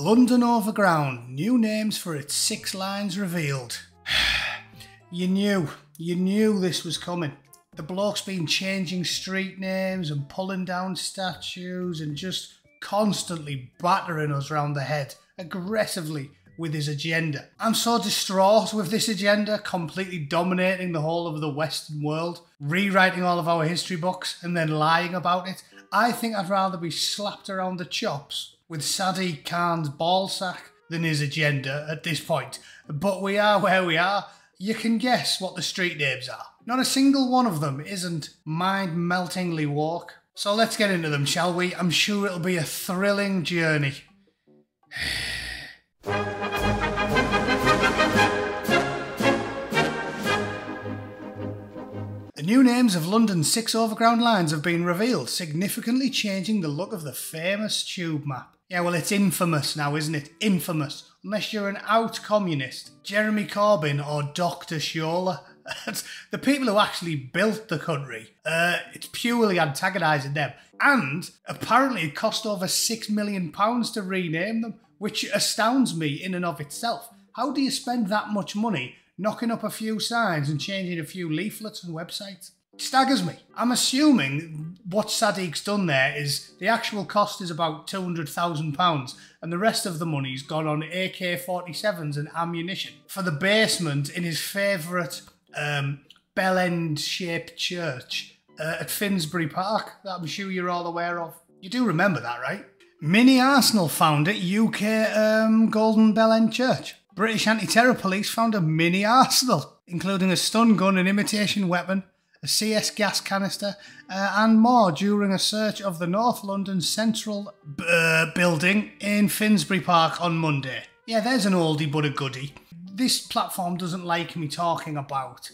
London Overground, new names for its 6 lines revealed. You knew this was coming. The bloke's been changing street names and pulling down statues and just constantly battering us round the head, aggressively with his agenda. I'm so distraught with this agenda, completely dominating the whole of the Western world, rewriting all of our history books and then lying about it. I think I'd rather be slapped around the chops with Sadiq Khan's ballsack than his agenda at this point. But we are where we are. You can guess what the street names are. Not a single one of them isn't mind-meltingly woke. So let's get into them, shall we? I'm sure it'll be a thrilling journey. The new names of London's 6 overground lines have been revealed, significantly changing the look of the famous tube map. Yeah, well, it's infamous now, isn't it? Infamous. Unless you're an out communist, Jeremy Corbyn or Dr. Shola. The people who actually built the country, it's purely antagonising them. And apparently it cost over £6 million to rename them, which astounds me in and of itself. How do you spend that much money knocking up a few signs and changing a few leaflets and websites? It staggers me. I'm assuming what Sadiq's done there is the actual cost is about £200,000 and the rest of the money's gone on AK-47s and ammunition for the basement in his favourite bell end shaped church at Finsbury Park that I'm sure you're all aware of. You do remember that, right? Mini Arsenal found at UK Golden Bell End Church. British anti-terror police found a mini arsenal, including a stun gun, an imitation weapon, a CS gas canister, and more during a search of the North London Central building in Finsbury Park on Monday. Yeah, there's an oldie but a goodie. This platform doesn't like me talking about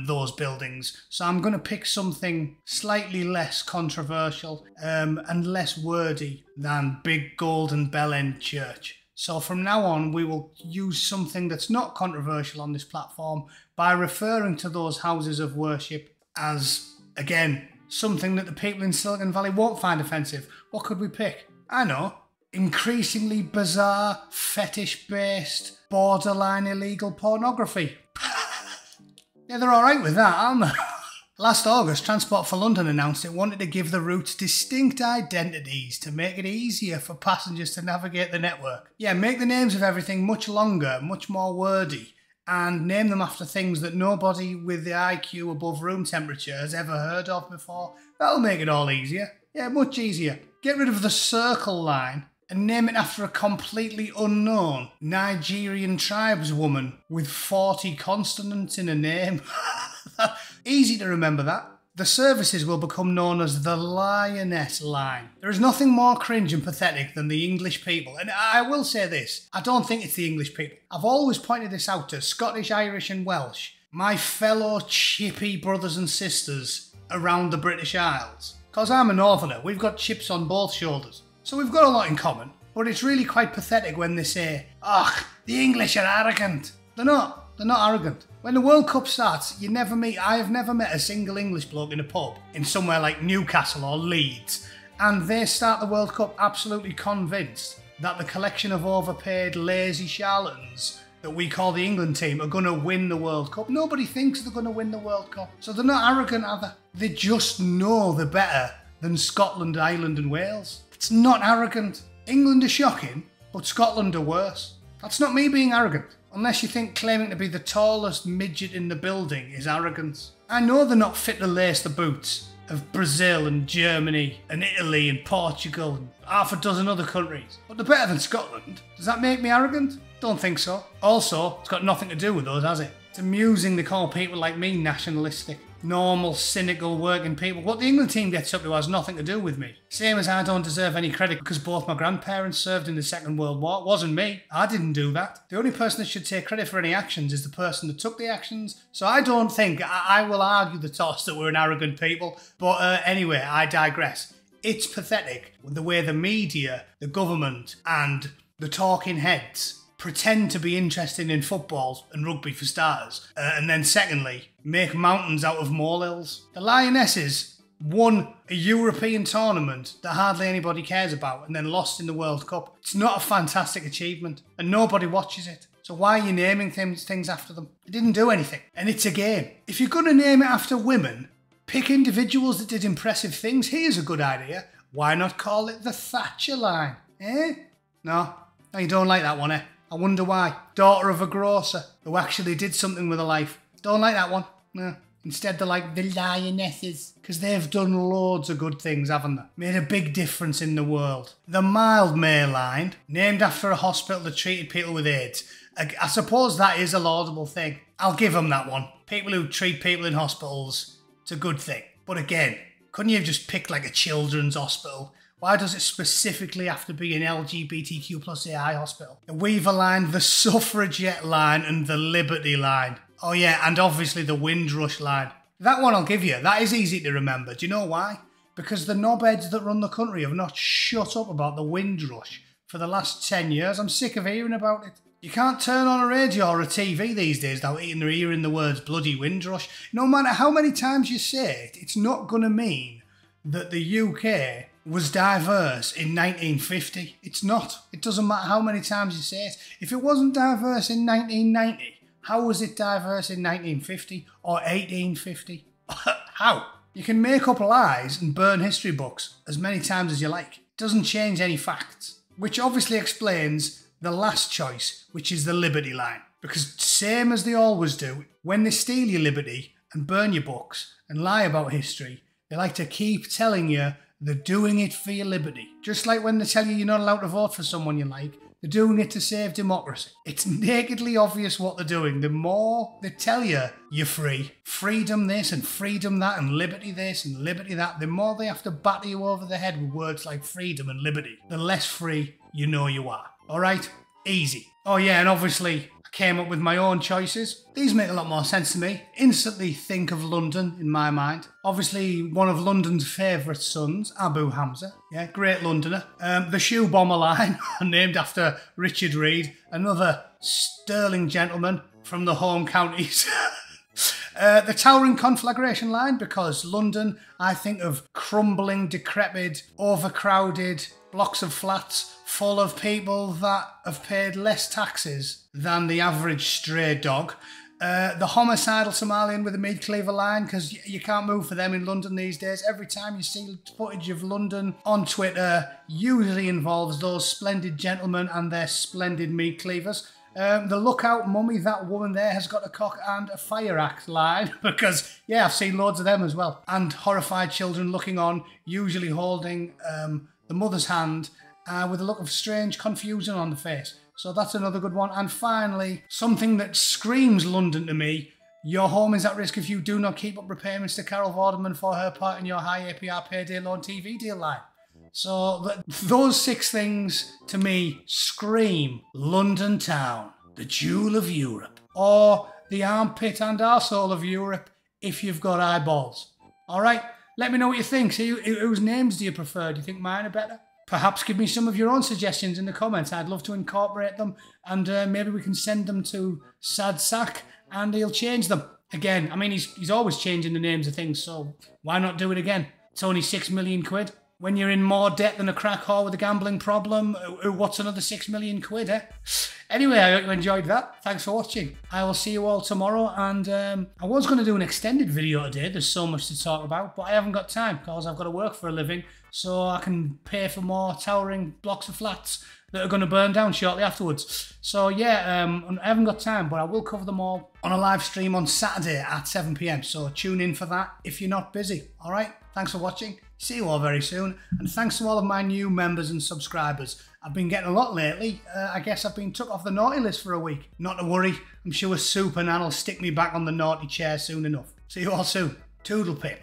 those buildings, so I'm going to pick something slightly less controversial and less wordy than Big Golden Bell End Church. So from now on, we will use something that's not controversial on this platform by referring to those houses of worship as, again, something that the people in Silicon Valley won't find offensive. What could we pick? I know. Increasingly bizarre, fetish-based, borderline illegal pornography. Yeah, they're alright with that, aren't they? Last August, Transport for London announced it wanted to give the routes distinct identities to make it easier for passengers to navigate the network. Yeah, make the names of everything much longer, much more wordy, and name them after things that nobody with the IQ above room temperature has ever heard of before. That'll make it all easier. Yeah, much easier. Get rid of the Circle line and name it after a completely unknown Nigerian tribeswoman with 40 consonants in a name. Easy to remember that. The services will become known as the Lioness Line. There is nothing more cringe and pathetic than the English people. And I will say this, I don't think it's the English people. I've always pointed this out to Scottish, Irish and Welsh, my fellow chippy brothers and sisters around the British Isles. Because I'm a northerner, we've got chips on both shoulders. So we've got a lot in common. But it's really quite pathetic when they say, "Ugh, the English are arrogant." They're not. They're not arrogant. When the World Cup starts, I have never met a single English bloke in a pub in somewhere like Newcastle or Leeds, and they start the World Cup absolutely convinced that the collection of overpaid, lazy charlatans that we call the England team are going to win the World Cup. Nobody thinks they're going to win the World Cup. So they're not arrogant, are they? They just know they're better than Scotland, Ireland and Wales. It's not arrogant. England are shocking, but Scotland are worse. That's not me being arrogant. Unless you think claiming to be the tallest midget in the building is arrogance. I know they're not fit to lace the boots of Brazil and Germany and Italy and Portugal and half a dozen other countries, but they're better than Scotland. Does that make me arrogant? Don't think so. Also, it's got nothing to do with those, has it? It's amusing to call people like me nationalistic. Normal, cynical, working people. What the England team gets up to has nothing to do with me. Same as I don't deserve any credit because both my grandparents served in the Second World War. It wasn't me. I didn't do that. The only person that should take credit for any actions is the person that took the actions. So I don't think, I will argue the toss that we're an arrogant people. But anyway, I digress. It's pathetic with the way the media, the government and the talking heads pretend to be interested in football and rugby for starters, and then secondly, make mountains out of molehills. The Lionesses won a European tournament that hardly anybody cares about and then lost in the World Cup. It's not a fantastic achievement and nobody watches it. So why are you naming things after them? They didn't do anything. And it's a game. If you're going to name it after women, pick individuals that did impressive things. Here's a good idea. Why not call it the Thatcher line? Eh? No, you don't like that one, eh? I wonder why. Daughter of a grocer who actually did something with her life. Don't like that one. No. Instead they're like the Lionesses, because they've done loads of good things, haven't they? Made a big difference in the world. The Mildmay line, named after a hospital that treated people with AIDS. I suppose that is a laudable thing. I'll give them that one. People who treat people in hospitals, it's a good thing. But again, couldn't you have just picked like a children's hospital? Why does it specifically have to be an LGBTQ plus AI hospital? The Weaver line, the Suffragette line, and the Liberty line. Oh yeah, and obviously the Windrush line. That one I'll give you. That is easy to remember. Do you know why? Because the knobheads that run the country have not shut up about the Windrush for the last 10 years. I'm sick of hearing about it. You can't turn on a radio or a TV these days without hearing the words bloody Windrush. No matter how many times you say it, it's not going to mean that the UK was diverse in 1950. It's not. It doesn't matter how many times you say it. If it wasn't diverse in 1990, how was it diverse in 1950 or 1850? How? You can make up lies and burn history books as many times as you like. It doesn't change any facts. Which obviously explains the last choice, which is the Liberty line. Because same as they always do, when they steal your liberty and burn your books and lie about history, they like to keep telling you they're doing it for your liberty. Just like when they tell you you're not allowed to vote for someone you like, they're doing it to save democracy. It's nakedly obvious what they're doing. The more they tell you you're free, freedom this and freedom that and liberty this and liberty that, the more they have to batter you over the head with words like freedom and liberty, the less free you know you are. All right? Easy. Oh yeah, and obviously I came up with my own choices. These make a lot more sense to me. Instantly think of London in my mind. Obviously one of London's favourite sons, Abu Hamza. Yeah, great Londoner. The Shoe Bomber line, named after Richard Reed, another sterling gentleman from the home counties. The Towering Conflagration line, because London, I think of crumbling, decrepit, overcrowded blocks of flats full of people that have paid less taxes than the average stray dog. The homicidal Somalian with a meat cleaver line, because you can't move for them in London these days. Every time you see footage of London on Twitter, usually involves those splendid gentlemen and their splendid meat cleavers. The Lookout Mummy, that woman there has got a cock and a fire axe line, because, yeah, I've seen loads of them as well. And horrified children looking on, usually holding the mother's hand with a look of strange confusion on the face. So that's another good one. And finally, something that screams London to me: your home is at risk if you do not keep up repayments to Carol Vorderman for her part in your high APR payday loan TV deal line. So those 6 things to me scream London town, the jewel of Europe, or the armpit and arsehole of Europe if you've got eyeballs. All right, let me know what you think. See, whose names do you prefer? Do you think mine are better? Perhaps give me some of your own suggestions in the comments. I'd love to incorporate them, and maybe we can send them to Sad Sack and he'll change them. Again, I mean, he's always changing the names of things, so why not do it again? It's only 6 million quid. When you're in more debt than a crack whore with a gambling problem, what's another 6 million quid, eh? Anyway, I hope you enjoyed that. Thanks for watching. I will see you all tomorrow, and I was going to do an extended video today. There's so much to talk about, but I haven't got time because I've got to work for a living, so I can pay for more towering blocks of flats that are going to burn down shortly afterwards. So yeah, I haven't got time, but I will cover them all on a live stream on Saturday at 7 PM, so tune in for that if you're not busy. All right, thanks for watching. See you all very soon, and thanks to all of my new members and subscribers. I've been getting a lot lately. I guess I've been took off the naughty list for a week. Not to worry, I'm sure Super Nan will stick me back on the naughty chair soon enough. See you all soon. Toodle pip.